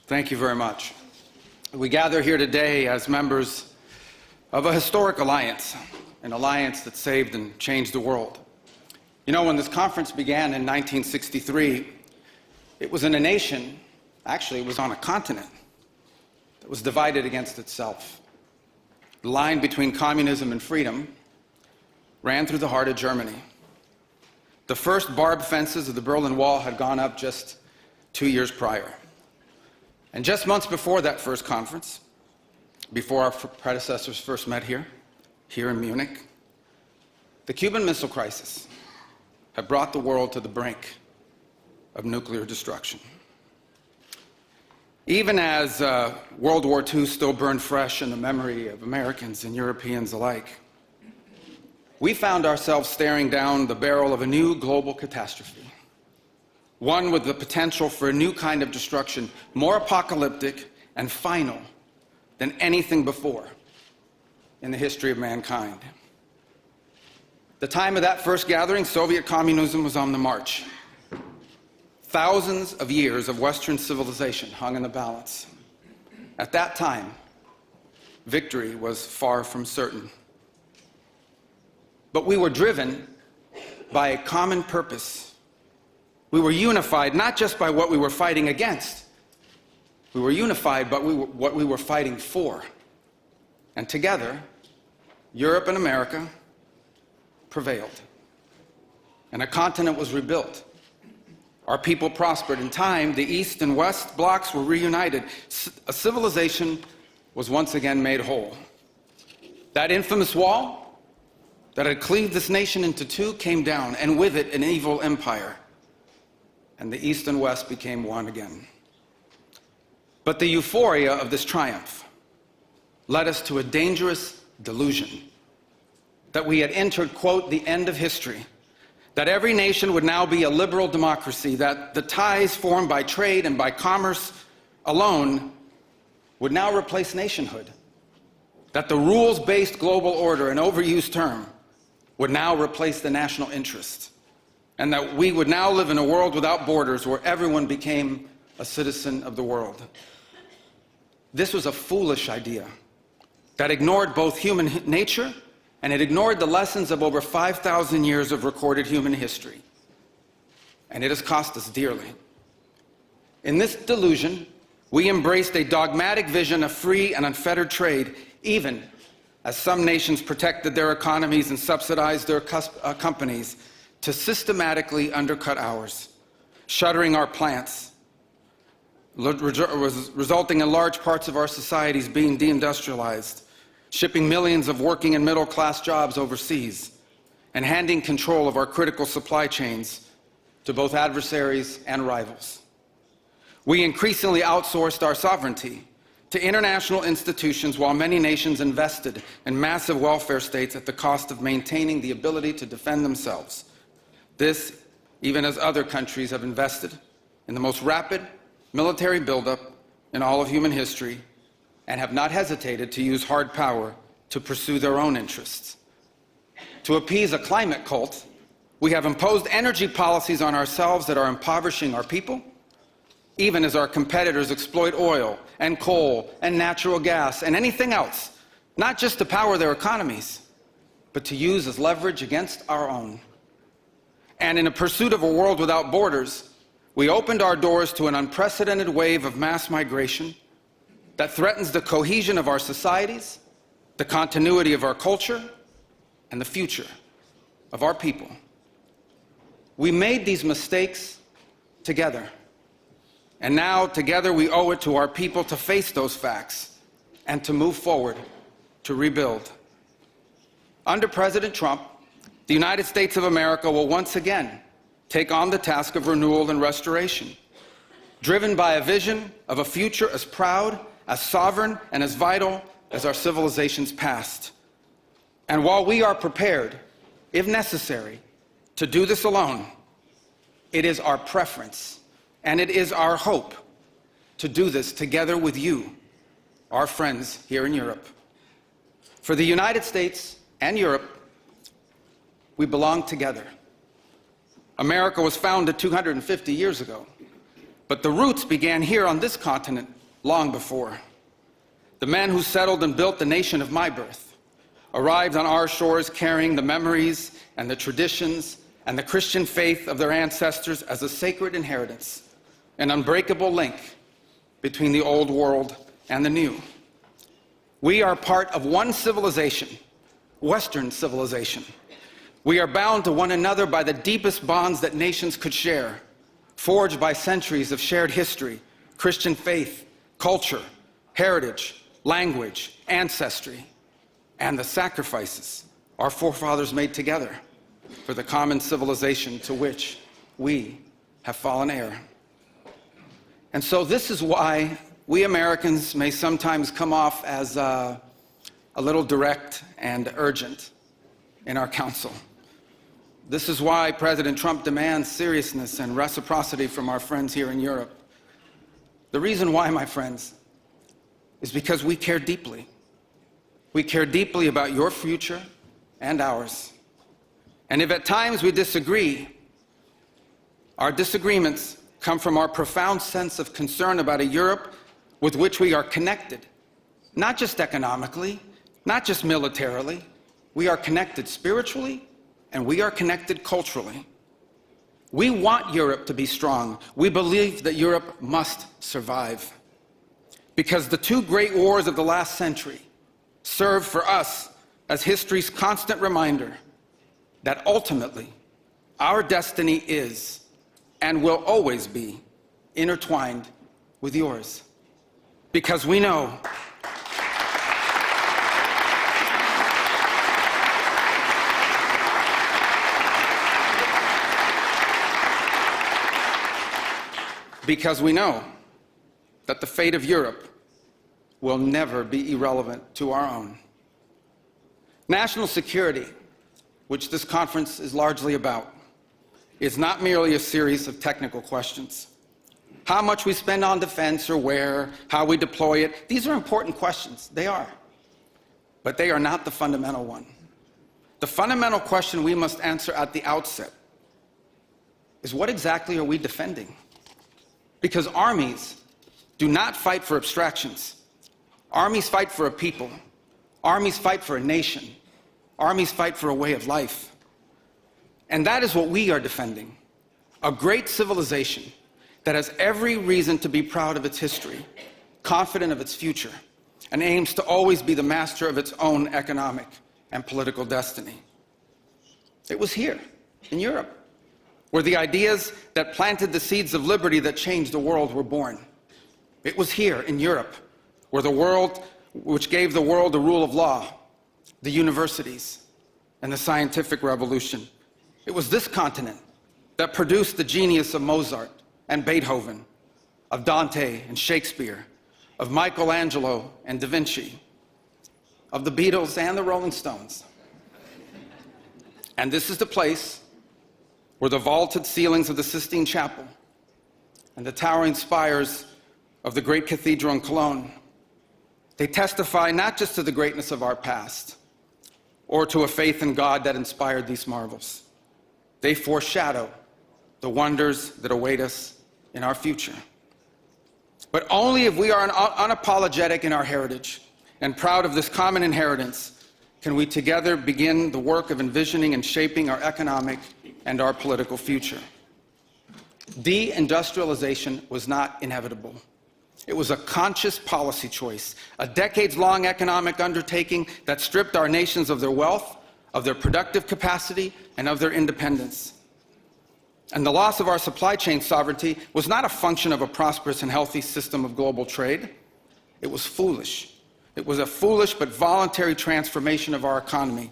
Thank you very much. We gather here today as members of a historic alliance, an alliance that saved and changed the world. You know, when this conference began in 1963, it was in a nation, actually it was on a continent, that was divided against itself. The line between communism and freedom ran through the heart of Germany. The first barbed fences of the Berlin Wall had gone up just 2 years prior. And just months before that first conference, before our predecessors first met here in Munich, the Cuban Missile Crisis had brought the world to the brink of nuclear destruction. Even as World War II still burned fresh in the memory of Americans and Europeans alike, we found ourselves staring down the barrel of a new global catastrophe, one with the potential for a new kind of destruction, more apocalyptic and final than anything before in the history of mankind. The time of that first gathering, Soviet communism was on the march. Thousands of years of Western civilization hung in the balance. At that time, victory was far from certain. But we were driven by a common purpose. We were unified not just by what we were fighting against. We were unified by what we were fighting for. And together, Europe and America prevailed. And a continent was rebuilt. Our people prospered. In time, the East and West blocks were reunited. A civilization was once again made whole. That infamous wall that had cleaved this nation into two came down, and with it an evil empire. And the East and West became one again. But the euphoria of this triumph led us to a dangerous delusion that we had entered, quote, the end of history, that every nation would now be a liberal democracy, that the ties formed by trade and by commerce alone would now replace nationhood, that the rules-based global order, an overused term, would now replace the national interest, and that we would now live in a world without borders where everyone became a citizen of the world. This was a foolish idea that ignored both human nature and it ignored the lessons of over 5,000 years of recorded human history. And it has cost us dearly. In this delusion, we embraced a dogmatic vision of free and unfettered trade, even as some nations protected their economies and subsidized their companies to systematically undercut ours, shuttering our plants, resulting in large parts of our societies being deindustrialized, shipping millions of working and middle-class jobs overseas, and handing control of our critical supply chains to both adversaries and rivals. We increasingly outsourced our sovereignty to international institutions while many nations invested in massive welfare states at the cost of maintaining the ability to defend themselves. This, even as other countries have invested in the most rapid military buildup in all of human history and have not hesitated to use hard power to pursue their own interests. To appease a climate cult, we have imposed energy policies on ourselves that are impoverishing our people, even as our competitors exploit oil and coal and natural gas and anything else, not just to power their economies, but to use as leverage against our own. And in a pursuit of a world without borders, we opened our doors to an unprecedented wave of mass migration that threatens the cohesion of our societies, the continuity of our culture, and the future of our people. We made these mistakes together. And now, together, we owe it to our people to face those facts and to move forward, to rebuild. Under President Trump, the United States of America will once again take on the task of renewal and restoration, driven by a vision of a future as proud, as sovereign, and as vital as our civilization's past. And while we are prepared, if necessary, to do this alone, it is our preference and it is our hope to do this together with you, our friends here in Europe. For the United States and Europe, we belong together. America was founded 250 years ago, but the roots began here on this continent long before. The men who settled and built the nation of my birth arrived on our shores carrying the memories and the traditions and the Christian faith of their ancestors as a sacred inheritance, an unbreakable link between the old world and the new. We are part of one civilization, Western civilization. We are bound to one another by the deepest bonds that nations could share, forged by centuries of shared history, Christian faith, culture, heritage, language, ancestry, and the sacrifices our forefathers made together for the common civilization to which we have fallen heir. And so this is why we Americans may sometimes come off as a little direct and urgent in our counsel. This is why President Trump demands seriousness and reciprocity from our friends here in Europe. The reason why, my friends, is because we care deeply. We care deeply about your future and ours. And if at times we disagree, our disagreements come from our profound sense of concern about a Europe with which we are connected, not just economically, not just militarily. We are connected spiritually, and we are connected culturally. We want Europe to be strong. We believe that Europe must survive. Because the two great wars of the last century serve for us as history's constant reminder that ultimately our destiny is and will always be intertwined with yours. Because we know that the fate of Europe will never be irrelevant to our own. National security, which this conference is largely about, is not merely a series of technical questions. How much we spend on defense or where, how we deploy it, these are important questions. They are. But they are not the fundamental one. The fundamental question we must answer at the outset is, what exactly are we defending? Because armies do not fight for abstractions. Armies fight for a people. Armies fight for a nation. Armies fight for a way of life. And that is what we are defending. A great civilization that has every reason to be proud of its history, confident of its future, and aims to always be the master of its own economic and political destiny. It was here, in Europe, where the ideas that planted the seeds of liberty that changed the world were born. It was here in Europe where which gave the world the rule of law, the universities, and the scientific revolution. It was this continent that produced the genius of Mozart and Beethoven, of Dante and Shakespeare, of Michelangelo and Da Vinci, of the Beatles and the Rolling Stones. And this is the place where the vaulted ceilings of the Sistine Chapel and the towering spires of the great cathedral in Cologne, they testify not just to the greatness of our past or to a faith in God that inspired these marvels. They foreshadow the wonders that await us in our future. But only if we are unapologetic in our heritage and proud of this common inheritance can we together begin the work of envisioning and shaping our economic and our political future. Deindustrialization was not inevitable. It was a conscious policy choice, a decades-long economic undertaking that stripped our nations of their wealth, of their productive capacity, and of their independence. And the loss of our supply chain sovereignty was not a function of a prosperous and healthy system of global trade. It was foolish. It was a foolish but voluntary transformation of our economy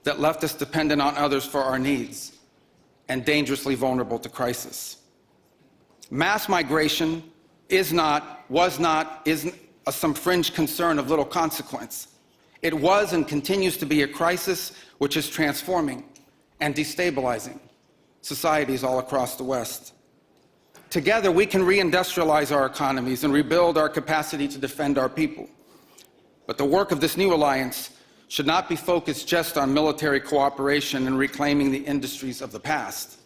that left us dependent on others for our needs and dangerously vulnerable to crisis. Mass migration isn't some fringe concern of little consequence. It was and continues to be a crisis which is transforming and destabilizing societies all across the West. Together, we can reindustrialize our economies and rebuild our capacity to defend our people. But the work of this new alliance should not be focused just on military cooperation and reclaiming the industries of the past.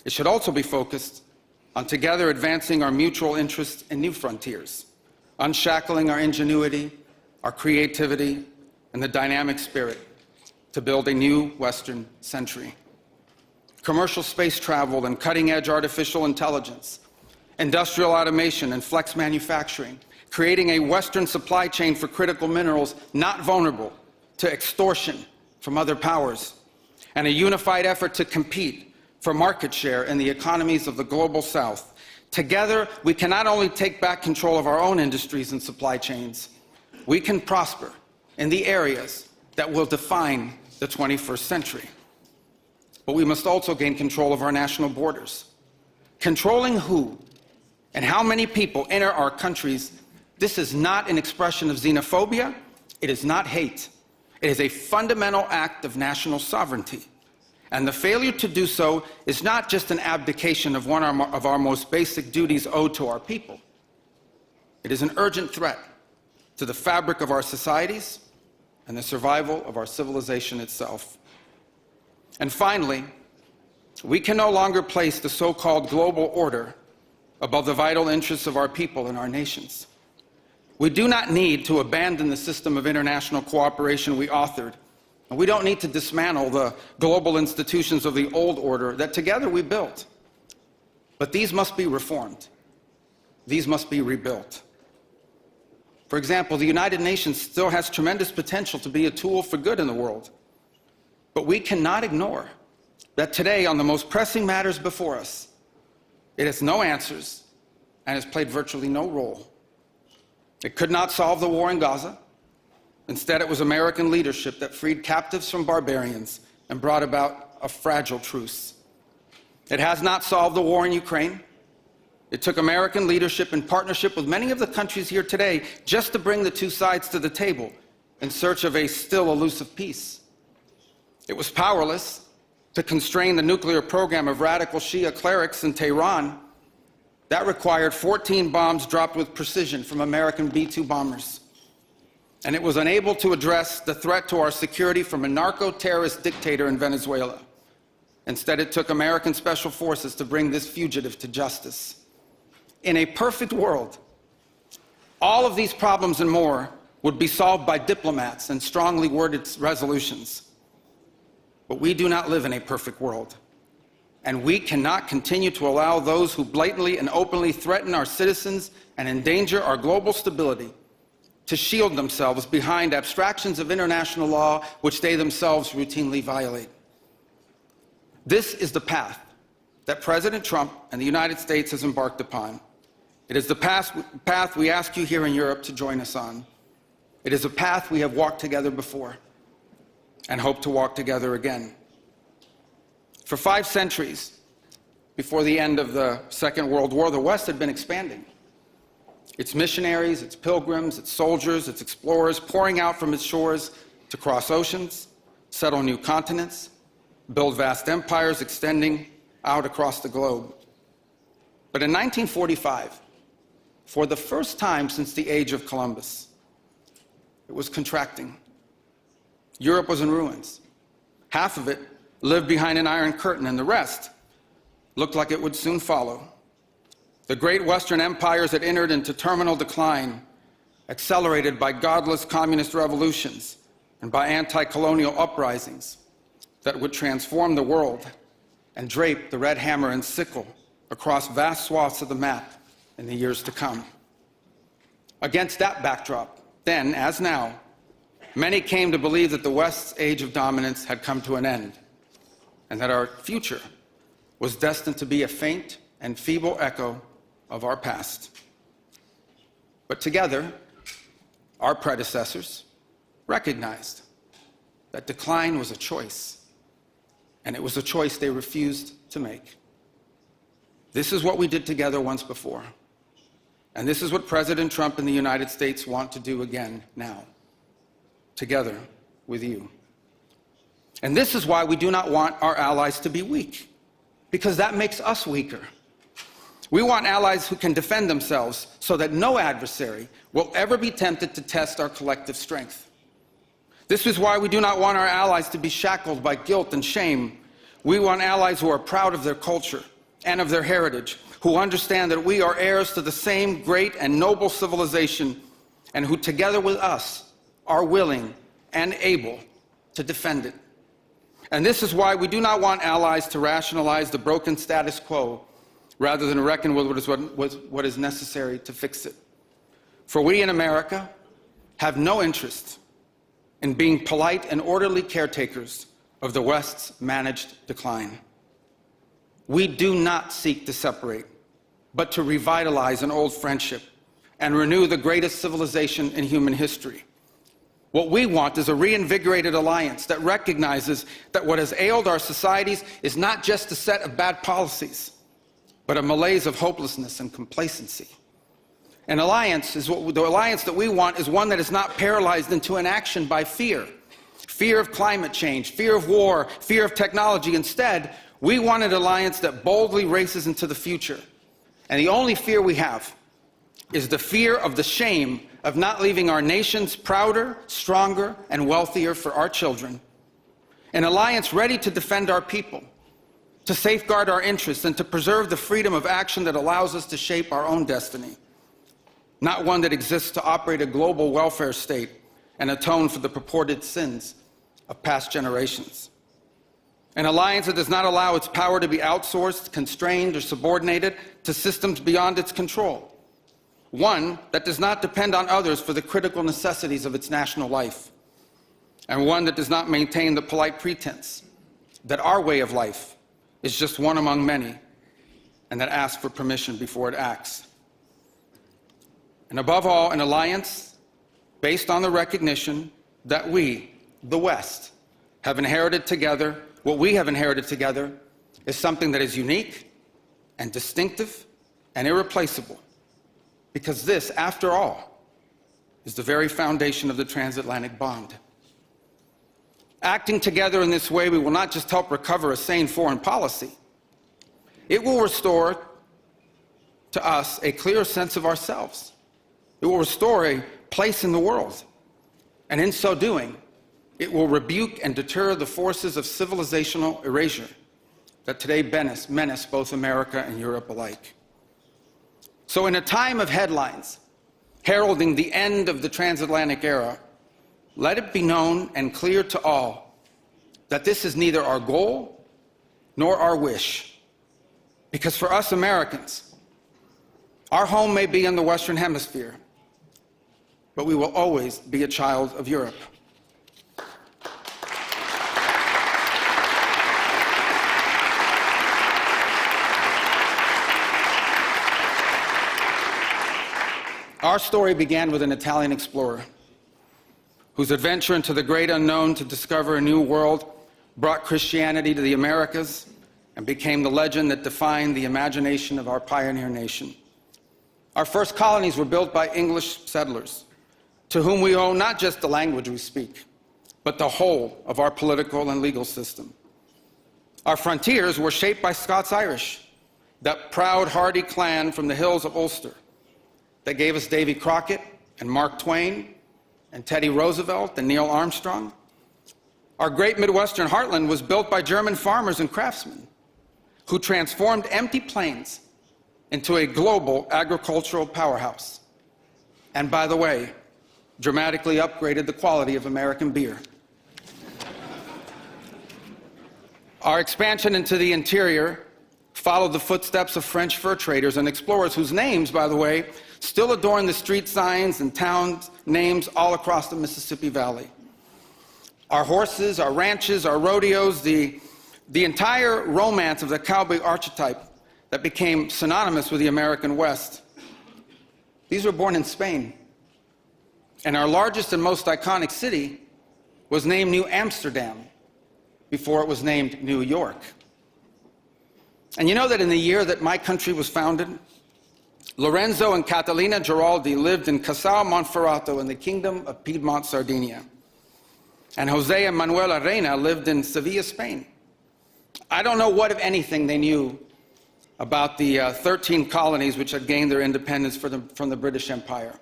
It should also be focused on together advancing our mutual interests in new frontiers, unshackling our ingenuity, our creativity, and the dynamic spirit to build a new Western century. Commercial space travel and cutting-edge artificial intelligence, industrial automation and flex manufacturing, creating a Western supply chain for critical minerals not vulnerable to extortion from other powers, and a unified effort to compete for market share in the economies of the global South. Together, we can not only take back control of our own industries and supply chains, we can prosper in the areas that will define the 21st century. But we must also gain control of our national borders. Controlling who and how many people enter our countries, this is not an expression of xenophobia, it is not hate. It is a fundamental act of national sovereignty. And the failure to do so is not just an abdication of one of our most basic duties owed to our people. It is an urgent threat to the fabric of our societies and the survival of our civilization itself. And finally, we can no longer place the so-called global order above the vital interests of our people and our nations. We do not need to abandon the system of international cooperation we authored, and we don't need to dismantle the global institutions of the old order that together we built. But these must be reformed. These must be rebuilt. For example, the United Nations still has tremendous potential to be a tool for good in the world. But we cannot ignore that today, on the most pressing matters before us, it has no answers and has played virtually no role. It could not solve the war in Gaza. Instead, it was American leadership that freed captives from barbarians and brought about a fragile truce. It has not solved the war in Ukraine. It took American leadership in partnership with many of the countries here today just to bring the two sides to the table in search of a still elusive peace. It was powerless to constrain the nuclear program of radical Shia clerics in Tehran. That required 14 bombs dropped with precision from American B-2 bombers. And it was unable to address the threat to our security from a narco-terrorist dictator in Venezuela. Instead, it took American special forces to bring this fugitive to justice. In a perfect world, all of these problems and more would be solved by diplomats and strongly worded resolutions. But we do not live in a perfect world. And we cannot continue to allow those who blatantly and openly threaten our citizens and endanger our global stability to shield themselves behind abstractions of international law which they themselves routinely violate. This is the path that President Trump and the United States has embarked upon. It is the path we ask you here in Europe to join us on. It is a path we have walked together before and hope to walk together again. For 5 centuries, before the end of the Second World War, the West had been expanding. Its missionaries, its pilgrims, its soldiers, its explorers pouring out from its shores to cross oceans, settle new continents, build vast empires extending out across the globe. But in 1945, for the first time since the age of Columbus, it was contracting. Europe was in ruins. Half of it lived behind an iron curtain, and the rest looked like it would soon follow. The great Western empires had entered into terminal decline, accelerated by godless communist revolutions and by anti-colonial uprisings that would transform the world and drape the red hammer and sickle across vast swaths of the map in the years to come. Against that backdrop, then, as now, many came to believe that the West's age of dominance had come to an end, and that our future was destined to be a faint and feeble echo of our past. But together, our predecessors recognized that decline was a choice, and it was a choice they refused to make. This is what we did together once before, and this is what President Trump and the United States want to do again now, together with you. And this is why we do not want our allies to be weak, because that makes us weaker. We want allies who can defend themselves so that no adversary will ever be tempted to test our collective strength. This is why we do not want our allies to be shackled by guilt and shame. We want allies who are proud of their culture and of their heritage, who understand that we are heirs to the same great and noble civilization, and who together with us are willing and able to defend it. And this is why we do not want allies to rationalize the broken status quo rather than reckon with what is necessary to fix it. For we in America have no interest in being polite and orderly caretakers of the West's managed decline. We do not seek to separate, but to revitalize an old friendship and renew the greatest civilization in human history. What we want is a reinvigorated alliance that recognizes that what has ailed our societies is not just a set of bad policies, but a malaise of hopelessness and complacency. The alliance that we want is one that is not paralyzed into inaction by fear. Fear of climate change, fear of war, fear of technology. Instead, we want an alliance that boldly races into the future. And the only fear we have is the fear of the shame of not leaving our nations prouder, stronger, and wealthier for our children. An alliance ready to defend our people, to safeguard our interests, and to preserve the freedom of action that allows us to shape our own destiny. Not one that exists to operate a global welfare state and atone for the purported sins of past generations. An alliance that does not allow its power to be outsourced, constrained, or subordinated to systems beyond its control. One that does not depend on others for the critical necessities of its national life. And one that does not maintain the polite pretense that our way of life is just one among many, and that asks for permission before it acts. And above all, an alliance based on the recognition that we, the West, have inherited together. What we have inherited together is something that is unique and distinctive and irreplaceable, because this, after all, is the very foundation of the transatlantic bond. Acting together in this way, we will not just help recover a sane foreign policy, it will restore to us a clearer sense of ourselves. It will restore a place in the world. And in so doing, it will rebuke and deter the forces of civilizational erasure that today menace both America and Europe alike. So in a time of headlines heralding the end of the transatlantic era, let it be known and clear to all that this is neither our goal nor our wish. Because for us Americans, our home may be in the Western Hemisphere, but we will always be a child of Europe. Our story began with an Italian explorer whose adventure into the great unknown to discover a new world brought Christianity to the Americas and became the legend that defined the imagination of our pioneer nation. Our first colonies were built by English settlers, to whom we owe not just the language we speak, but the whole of our political and legal system. Our frontiers were shaped by Scots-Irish, that proud, hardy clan from the hills of Ulster that gave us Davy Crockett and Mark Twain and Teddy Roosevelt and Neil Armstrong. Our great Midwestern heartland was built by German farmers and craftsmen who transformed empty plains into a global agricultural powerhouse. And by the way, dramatically upgraded the quality of American beer. Our expansion into the interior followed the footsteps of French fur traders and explorers whose names, by the way, still adorn the street signs and town names all across the Mississippi Valley. Our horses, our ranches, our rodeos, the entire romance of the cowboy archetype that became synonymous with the American West. These were born in Spain. And our largest and most iconic city was named New Amsterdam before it was named New York. And you know that in the year that my country was founded, Lorenzo and Catalina Giraldi lived in Casal Monferrato in the Kingdom of Piedmont, Sardinia. And Jose and Manuela Reina lived in Sevilla, Spain. I don't know what, if anything, they knew about the 13 colonies which had gained their independence from the British Empire.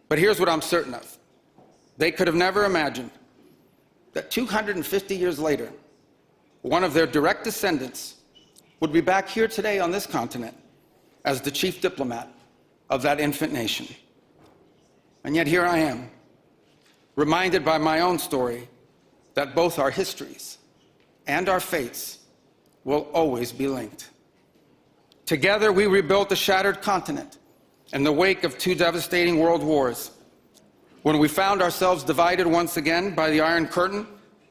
But here's what I'm certain of. They could have never imagined that 250 years later, one of their direct descendants would be back here today on this continent, as the chief diplomat of that infant nation. And yet here I am, reminded by my own story that both our histories and our fates will always be linked. Together, we rebuilt a shattered continent in the wake of 2 devastating world wars. When we found ourselves divided once again by the Iron Curtain,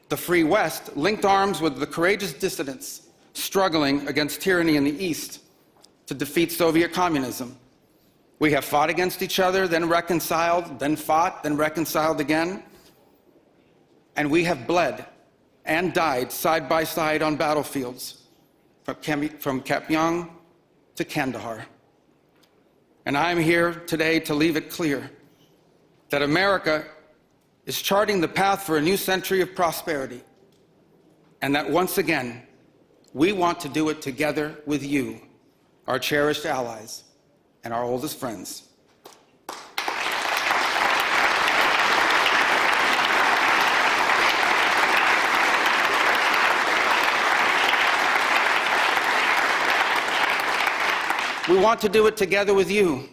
the Free West linked arms with the courageous dissidents struggling against tyranny in the East to defeat Soviet communism. We have fought against each other, then reconciled, then fought, then reconciled again. And we have bled and died side by side on battlefields, from Kapyong to Kandahar. And I am here today to leave it clear that America is charting the path for a new century of prosperity, and that once again, we want to do it together with you, our cherished allies and our oldest friends. We want to do it together with you,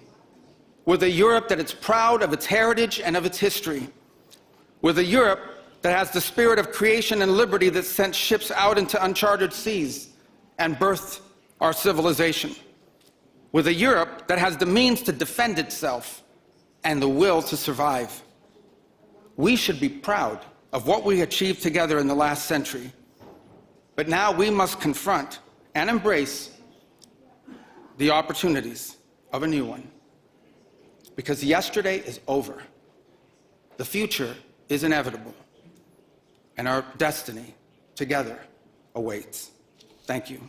with a Europe that is proud of its heritage and of its history, with a Europe that has the spirit of creation and liberty that sent ships out into uncharted seas and birthed our civilization, with a Europe that has the means to defend itself and the will to survive. We should be proud of what we achieved together in the last century, but now we must confront and embrace the opportunities of a new one. Because yesterday is over. The future is inevitable. And our destiny together awaits. Thank you.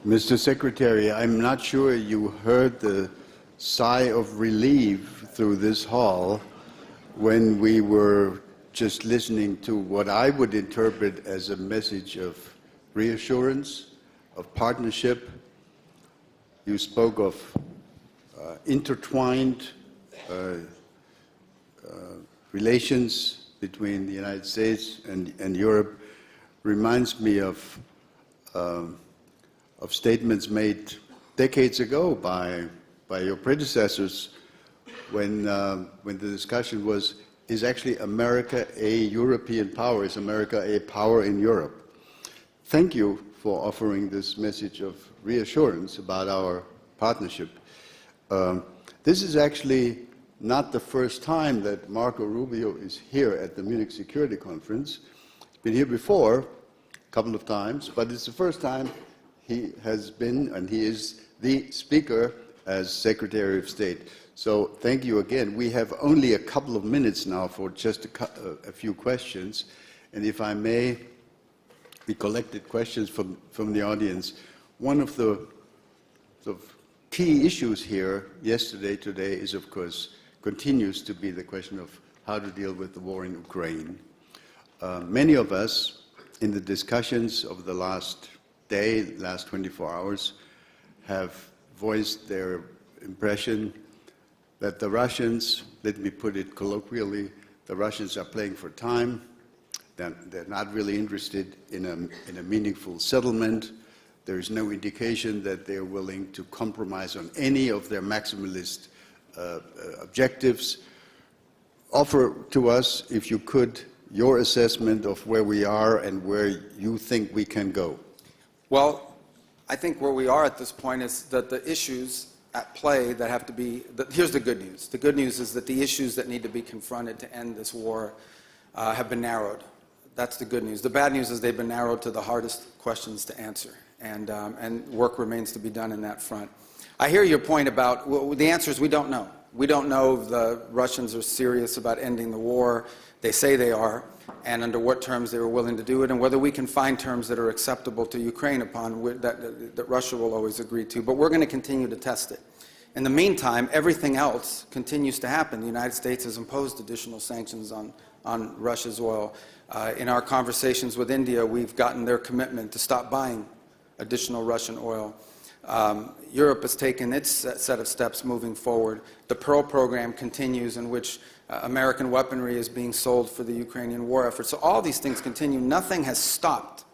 Mr. Secretary, I'm not sure you heard the sigh of relief through this hall when we were just listening to what I would interpret as a message of reassurance, of partnership. You spoke of intertwined relations between the United States and Europe. Reminds me of statements made decades ago by your predecessors when the discussion was, is actually America a European power? Is America a power in Europe? Thank you for offering this message of reassurance about our partnership. This is actually not the first time that Marco Rubio is here at the Munich Security Conference. He's been here before, a couple of times, but it's the first time he has been, and he is the speaker as Secretary of State. So thank you again. We have only a couple of minutes now for just a few questions. And if I may, we collected questions from the audience. One of the sort of key issues here yesterday, today, is of course, continues to be the question of how to deal with the war in Ukraine. Many of us in the discussions of the last day, last 24 hours, have voiced their impression that the Russians, let me put it colloquially, the Russians are playing for time. They're not really interested in a meaningful settlement. There is no indication that they're willing to compromise on any of their maximalist objectives. Offer to us, if you could, your assessment of where we are and where you think we can go. Well, I think where we are at this point is that the issues at play that have to be, here's the good news. The good news is that the issues that need to be confronted to end this war have been narrowed. That's the good news. The bad news is they've been narrowed to the hardest questions to answer, and work remains to be done in that front. I hear your point about, well, the answer is we don't know. We don't know if the Russians are serious about ending the war. They say they are, and under what terms they were willing to do it, and whether we can find terms that are acceptable to Ukraine upon that Russia will always agree to. But we're going to continue to test it. In the meantime, everything else continues to happen. The United States has imposed additional sanctions on Russia's oil. In our conversations with India, we've gotten their commitment to stop buying additional Russian oil. Europe has taken its set of steps moving forward. The Pearl program continues, in which American weaponry is being sold for the Ukrainian war effort. So all these things continue. Nothing has stopped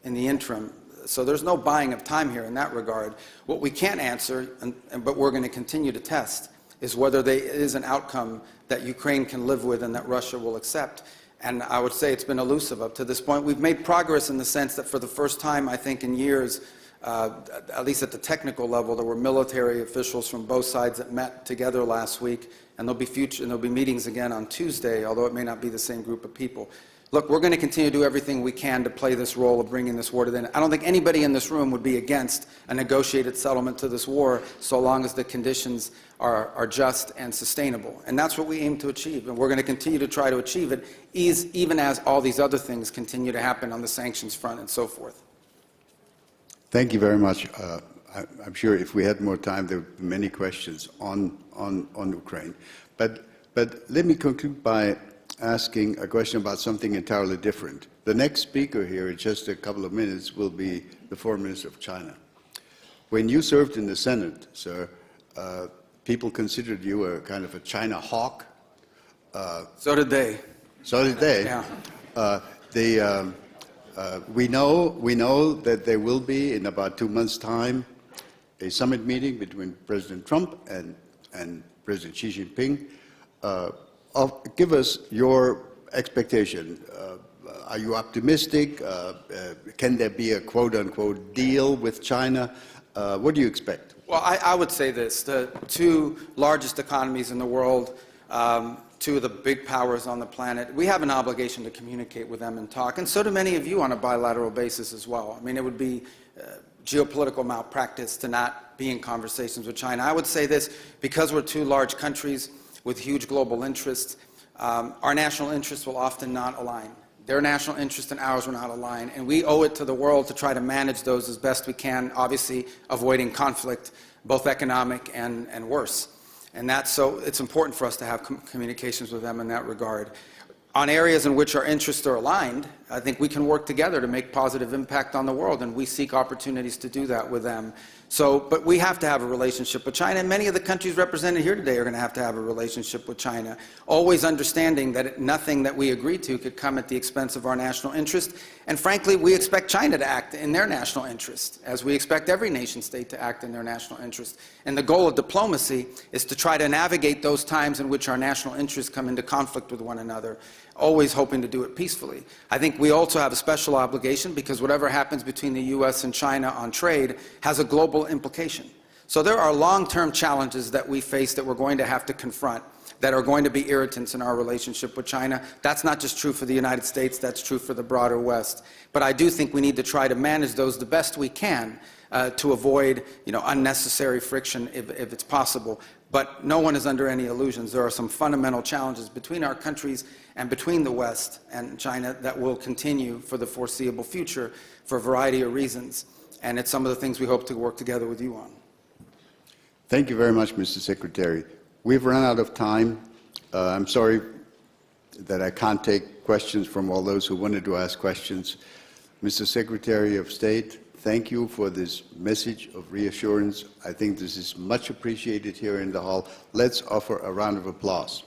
in the interim. So there's no buying of time here in that regard. What we can't answer, but we're going to continue to test, is whether there is an outcome that Ukraine can live with and that Russia will accept. And I would say it's been elusive up to this point. We've made progress in the sense that for the first time, I think, in years, at least at the technical level, there were military officials from both sides that met together last week, and there'll be meetings again on Tuesday, although it may not be the same group of people. Look, we're going to continue to do everything we can to play this role of bringing this war to the end. I don't think anybody in this room would be against a negotiated settlement to this war so long as the conditions are just and sustainable. And that's what we aim to achieve, and we're going to continue to try to achieve it, even as all these other things continue to happen on the sanctions front and so forth. Thank you very much. I'm sure if we had more time, there would be many questions on Ukraine. But let me conclude by asking a question about something entirely different. The next speaker here in just a couple of minutes will be the Foreign Minister of China. When you served in the Senate, sir, people considered you a kind of a China hawk. So did they. So did they. Yeah. We know that there will be, in about 2 months' time, a summit meeting between President Trump and President Xi Jinping. Give us your expectation. Are you optimistic? Can there be a quote-unquote deal with China? What do you expect? Well, I would say this. The two largest economies in the world, two of the big powers on the planet, we have an obligation to communicate with them and talk, and so do many of you on a bilateral basis as well. I mean, it would be geopolitical malpractice to not be in conversations with China. I would say this, because we're two large countries with huge global interests, our national interests will often not align. Their national interests and ours will not align, and we owe it to the world to try to manage those as best we can, obviously avoiding conflict, both economic and worse. And so it's important for us to have communications with them in that regard. On areas in which our interests are aligned, I think we can work together to make positive impact on the world, and we seek opportunities to do that with them. But we have to have a relationship with China, and many of the countries represented here today are going to have a relationship with China, always understanding that nothing that we agree to could come at the expense of our national interest. And frankly, we expect China to act in their national interest, as we expect every nation state to act in their national interest. And the goal of diplomacy is to try to navigate those times in which our national interests come into conflict with one another, always hoping to do it peacefully. I think we also have a special obligation, because whatever happens between the U.S. and China on trade has a global implication. So there are long-term challenges that we face that we're going to have to confront, that are going to be irritants in our relationship with China. That's not just true for the United States, that's true for the broader West. But I do think we need to try to manage those the best we can to avoid, unnecessary friction if it's possible. But no one is under any illusions. There are some fundamental challenges between our countries and between the West and China that will continue for the foreseeable future for a variety of reasons. And it's some of the things we hope to work together with you on. Thank you very much, Mr. Secretary. We've run out of time. I'm sorry that I can't take questions from all those who wanted to ask questions. Mr. Secretary of State, thank you for this message of reassurance. I think this is much appreciated here in the hall. Let's offer a round of applause.